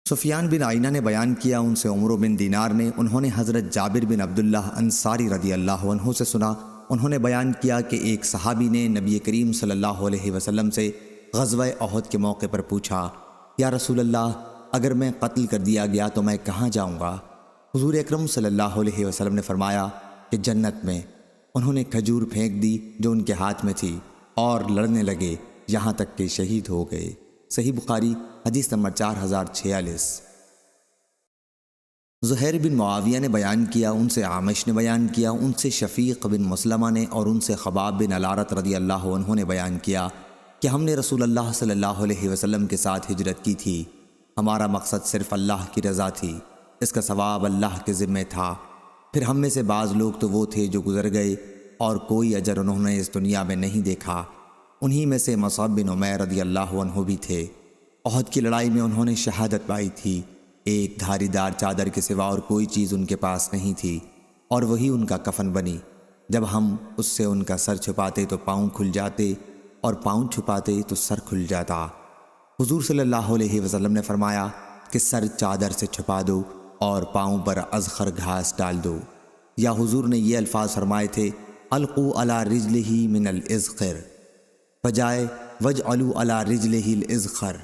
سفیان بن عینہ نے بیان کیا، ان سے عمرو بن دینار نے، انہوں نے حضرت جابر بن عبداللہ انصاری رضی اللہ عنہ سے سنا، انہوں نے بیان کیا کہ ایک صحابی نے نبی کریم صلی اللہ علیہ وسلم سے غزوہ احد کے موقع پر پوچھا، یا رسول اللہ، اگر میں قتل کر دیا گیا تو میں کہاں جاؤں گا؟ حضور اکرم صلی اللہ علیہ وسلم نے فرمایا کہ جنت میں۔ انہوں نے کھجور پھینک دی جو ان کے ہاتھ میں تھی اور لڑنے لگے یہاں تک کہ شہید ہو گئے۔ صحیح بخاری حدیث نمبر 4046۔ زہیر بن معاویہ نے بیان کیا، ان سے عامش نے بیان کیا، ان سے شفیق بن مسلمہ نے اور ان سے خباب بن علارت رضی اللہ عنہ نے بیان کیا کہ ہم نے رسول اللہ صلی اللہ علیہ وسلم کے ساتھ ہجرت کی تھی۔ ہمارا مقصد صرف اللہ کی رضا تھی، اس کا ثواب اللہ کے ذمے تھا۔ پھر ہم میں سے بعض لوگ تو وہ تھے جو گزر گئے اور کوئی اجر انہوں نے اس دنیا میں نہیں دیکھا۔ انہی میں سے مصعب بن عمیر رضی اللہ عنہ بھی تھے۔ احد کی لڑائی میں انہوں نے شہادت پائی تھی۔ ایک دھاری دار چادر کے سوا اور کوئی چیز ان کے پاس نہیں تھی، اور وہی ان کا کفن بنی۔ جب ہم اس سے ان کا سر چھپاتے تو پاؤں کھل جاتے، اور پاؤں چھپاتے تو سر کھل جاتا۔ حضور صلی اللہ علیہ وسلم نے فرمایا کہ سر چادر سے چھپا دو اور پاؤں پر ازخر گھاس ڈال دو، یا حضور نے یہ الفاظ فرمائے تھے، القوا علی رجلہ من الازخر بجائے وجعلوا علی رجلہ الازخر۔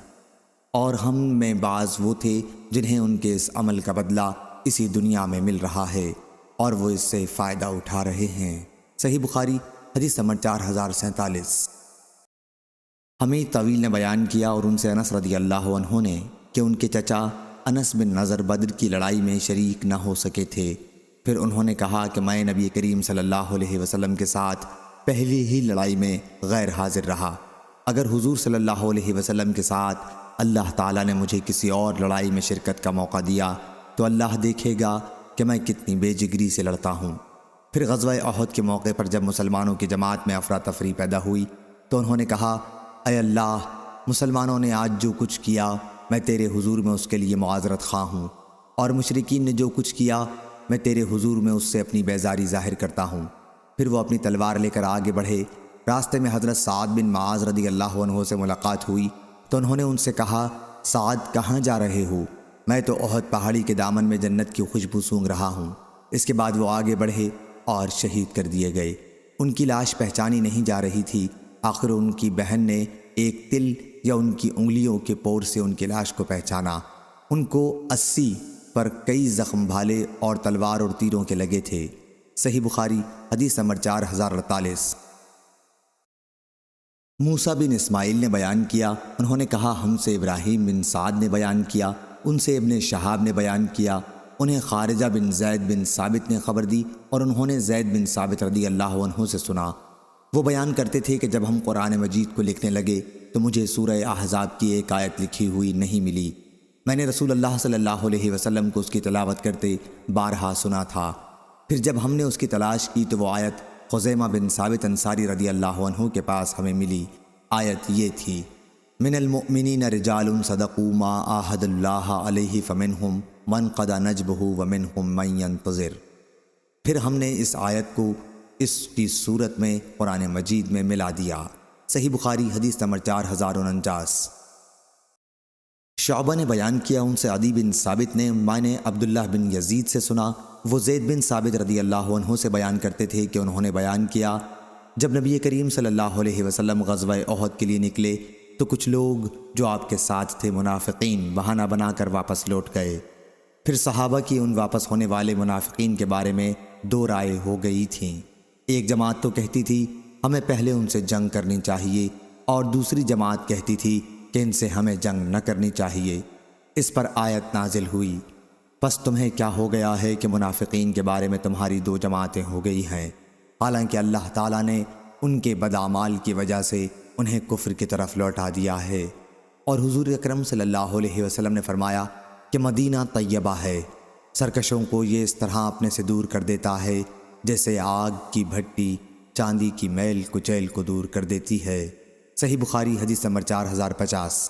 اور ہم میں بعض وہ تھے جنہیں ان کے اس عمل کا بدلہ اسی دنیا میں مل رہا ہے اور وہ اس سے فائدہ اٹھا رہے ہیں۔ صحیح بخاری حدیث نمبر 4047۔ ہمیں طویل نے بیان کیا، اور ان سے انس رضی اللہ عنہ نے، کہ ان کے چچا انس بن نضر بدر کی لڑائی میں شریک نہ ہو سکے تھے۔ پھر انہوں نے کہا کہ میں نبی کریم صلی اللہ علیہ وسلم کے ساتھ پہلی ہی لڑائی میں غیر حاضر رہا۔ اگر حضور صلی اللہ علیہ وسلم کے ساتھ اللہ تعالیٰ نے مجھے کسی اور لڑائی میں شرکت کا موقع دیا تو اللہ دیکھے گا کہ میں کتنی بے جگری سے لڑتا ہوں۔ پھر غزوہ احد کے موقع پر جب مسلمانوں کی جماعت میں افراتفری پیدا ہوئی تو انہوں نے کہا، اے اللہ، مسلمانوں نے آج جو کچھ کیا میں تیرے حضور میں اس کے لیے معذرت خواہ ہوں، اور مشرکین نے جو کچھ کیا میں تیرے حضور میں اس سے اپنی بیزاری ظاہر کرتا ہوں۔ پھر وہ اپنی تلوار لے کر آگے بڑھے۔ راستے میں حضرت سعد بن معاذ رضی اللہ عنہ سے ملاقات ہوئی تو انہوں نے ان سے کہا، سعد کہاں جا رہے ہو؟ میں تو احد پہاڑی کے دامن میں جنت کی خوشبو سونگھ رہا ہوں۔ اس کے بعد وہ آگے بڑھے اور شہید کر دیے گئے۔ ان کی لاش پہچانی نہیں جا رہی تھی۔ آخر ان کی بہن نے ایک تل یا ان کی انگلیوں کے پور سے ان کی لاش کو پہچانا۔ ان کو 80 پر کئی زخم بھالے اور تلوار اور تیروں کے لگے تھے۔ صحیح بخاری حدیث نمبر 4048۔ موسیٰ بن اسماعیل نے بیان کیا، انہوں نے کہا ہم سے ابراہیم بن سعد نے بیان کیا، ان سے ابن شہاب نے بیان کیا، انہیں خارجہ بن زید بن ثابت نے خبر دی، اور انہوں نے زید بن ثابت رضی اللہ عنہ سے سنا۔ وہ بیان کرتے تھے کہ جب ہم قرآن مجید کو لکھنے لگے تو مجھے سورہ احزاب کی ایک آیت لکھی ہوئی نہیں ملی۔ میں نے رسول اللہ صلی اللہ علیہ وسلم کو اس کی تلاوت کرتے بارہا سنا تھا۔ پھر جب ہم نے اس کی تلاش کی تو وہ آیت خزیمہ بن ثابت انصاری رضی اللہ عنہ کے پاس ہمیں ملی۔ آیت یہ تھی، من المؤمنین رجال صدقوا ما عاہدوا اللہ علیہ فمنہم من قضی نحبہ ومنہم من ینتظر۔ پھر ہم نے اس آیت کو اس کی صورت میں قرآن مجید میں ملا دیا۔ صحیح بخاری حدیث نمبر 4049۔ شعبہ نے بیان کیا، ان سے عدی بن ثابت نے، میں نے عبداللہ بن یزید سے سنا، وہ زید بن ثابت رضی اللہ عنہ سے بیان کرتے تھے کہ انہوں نے بیان کیا، جب نبی کریم صلی اللہ علیہ وسلم غزوہ احد کے لیے نکلے تو کچھ لوگ جو آپ کے ساتھ تھے منافقین بہانہ بنا کر واپس لوٹ گئے۔ پھر صحابہ کی ان واپس ہونے والے منافقین کے بارے میں دو رائے ہو گئی تھیں۔ ایک جماعت تو کہتی تھی ہمیں پہلے ان سے جنگ کرنی چاہیے، اور دوسری جماعت کہتی تھی کہ ان سے ہمیں جنگ نہ کرنی چاہیے۔ اس پر آیت نازل ہوئی، پس تمہیں کیا ہو گیا ہے کہ منافقین کے بارے میں تمہاری دو جماعتیں ہو گئی ہیں، حالانکہ اللہ تعالیٰ نے ان کے بداعمال کی وجہ سے انہیں کفر کی طرف لوٹا دیا ہے۔ اور حضور اکرم صلی اللہ علیہ وسلم نے فرمایا کہ مدینہ طیبہ ہے، سرکشوں کو یہ اس طرح اپنے سے دور کر دیتا ہے جیسے آگ کی بھٹی چاندی کی میل کچیل کو دور کر دیتی ہے۔ صحیح بخاری حدیث نمبر 4050۔